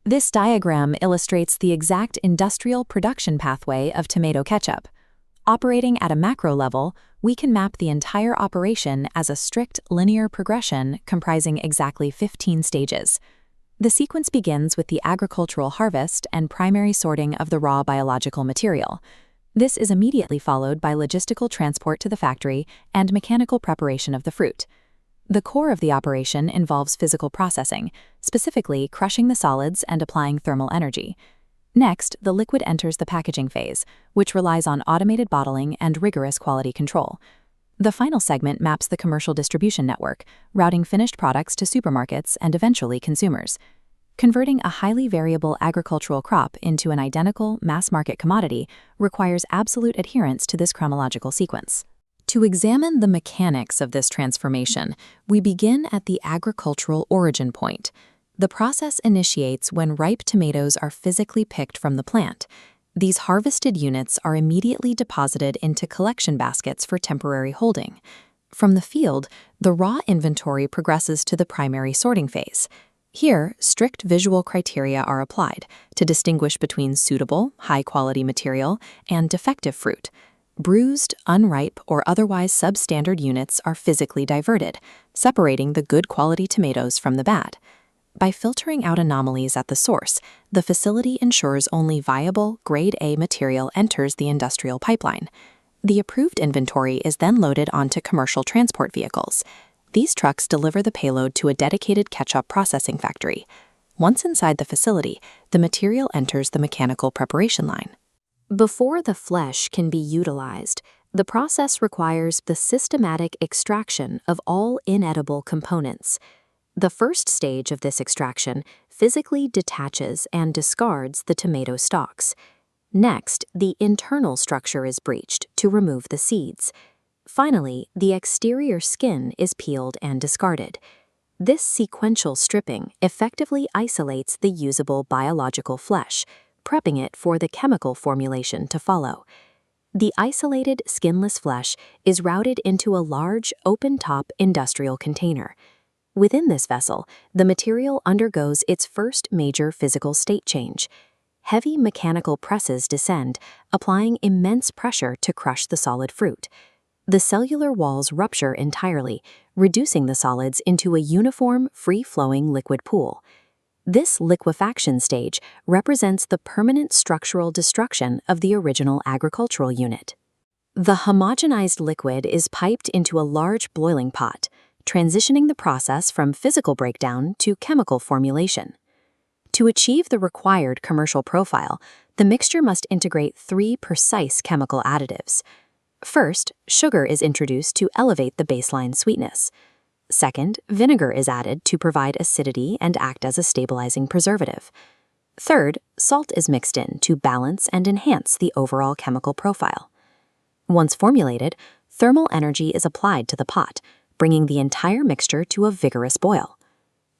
This diagram illustrates the exact industrial production pathway of tomato ketchup. Operating at a macro level, we can map the entire operation as a strict linear progression comprising exactly 15 stages. The sequence begins with the agricultural harvest and primary sorting of the raw biological material. This is immediately followed by logistical transport to the factory and mechanical preparation of the fruit. The core of the operation involves physical processing, specifically crushing the solids and applying thermal energy. Next, the liquid enters the packaging phase, which relies on automated bottling and rigorous quality control. The final segment maps the commercial distribution network, routing finished products to supermarkets and eventually consumers. Converting a highly variable agricultural crop into an identical mass-market commodity requires absolute adherence to this chronological sequence. To examine the mechanics of this transformation, we begin at the agricultural origin point. The process initiates when ripe tomatoes are physically picked from the plant. These harvested units are immediately deposited into collection baskets for temporary holding. From the field, the raw inventory progresses to the primary sorting phase. Here, strict visual criteria are applied to distinguish between suitable, high-quality material and defective fruit. Bruised, unripe, or otherwise substandard units are physically diverted, separating the good quality tomatoes from the bad. By filtering out anomalies at the source, the facility ensures only viable, grade A material enters the industrial pipeline. The approved inventory is then loaded onto commercial transport vehicles. These trucks deliver the payload to a dedicated ketchup processing factory. Once inside the facility, the material enters the mechanical preparation line. Before the flesh can be utilized, the process requires the systematic extraction of all inedible components. The first stage of this extraction physically detaches and discards the tomato stalks. Next, the internal structure is breached to remove the seeds. Finally, the exterior skin is peeled and discarded. This sequential stripping effectively isolates the usable biological flesh, prepping it for the chemical formulation to follow. The isolated, skinless flesh is routed into a large, open-top industrial container. Within this vessel, the material undergoes its first major physical state change. Heavy mechanical presses descend, applying immense pressure to crush the solid fruit. The cellular walls rupture entirely, reducing the solids into a uniform, free-flowing liquid pool. This liquefaction stage represents the permanent structural destruction of the original agricultural unit. The homogenized liquid is piped into a large boiling pot, transitioning the process from physical breakdown to chemical formulation. To achieve the required commercial profile, the mixture must integrate 3 precise chemical additives. First, sugar is introduced to elevate the baseline sweetness. Second, vinegar is added to provide acidity and act as a stabilizing preservative. Third, salt is mixed in to balance and enhance the overall chemical profile. Once formulated, thermal energy is applied to the pot, bringing the entire mixture to a vigorous boil.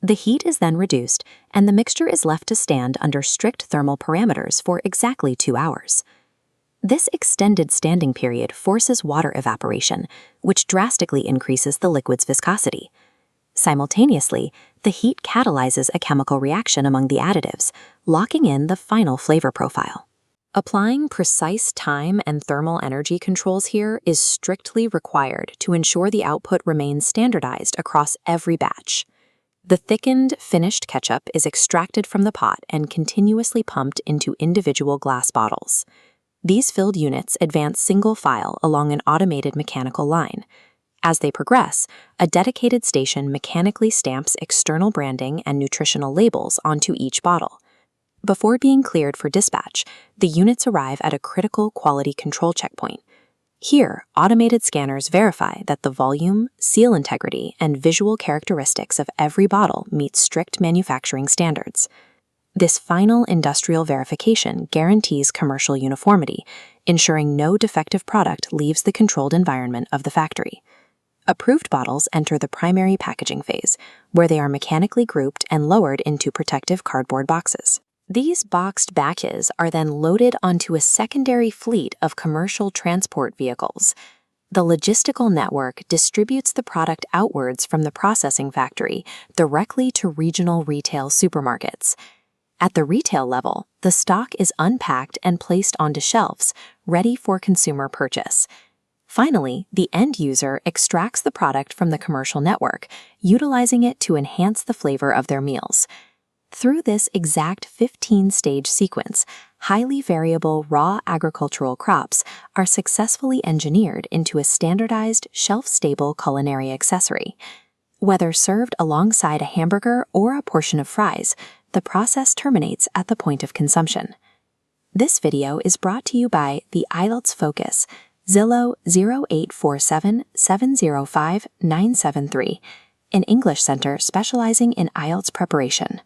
The heat is then reduced, and the mixture is left to stand under strict thermal parameters for exactly 2 hours. This extended standing period forces water evaporation, which drastically increases the liquid's viscosity. Simultaneously, the heat catalyzes a chemical reaction among the additives, locking in the final flavor profile. Applying precise time and thermal energy controls here is strictly required to ensure the output remains standardized across every batch. The thickened, finished ketchup is extracted from the pot and continuously pumped into individual glass bottles. These filled units advance single file along an automated mechanical line. As they progress, a dedicated station mechanically stamps external branding and nutritional labels onto each bottle. Before being cleared for dispatch, the units arrive at a critical quality control checkpoint. Here, automated scanners verify that the volume, seal integrity, and visual characteristics of every bottle meet strict manufacturing standards. This final industrial verification guarantees commercial uniformity, ensuring no defective product leaves the controlled environment of the factory. Approved bottles enter the primary packaging phase, where they are mechanically grouped and lowered into protective cardboard boxes. These boxed batches are then loaded onto a secondary fleet of commercial transport vehicles. The logistical network distributes the product outwards from the processing factory directly to regional retail supermarkets. At the retail level, the stock is unpacked and placed onto shelves, ready for consumer purchase. Finally, the end user extracts the product from the commercial network, utilizing it to enhance the flavor of their meals. Through this exact 15-stage sequence, highly variable raw agricultural crops are successfully engineered into a standardized, shelf-stable culinary accessory. Whether served alongside a hamburger or a portion of fries, the process terminates at the point of consumption. This video is brought to you by the IELTS FOCUS, Zillow 0847 705 973, an English center specializing in IELTS preparation.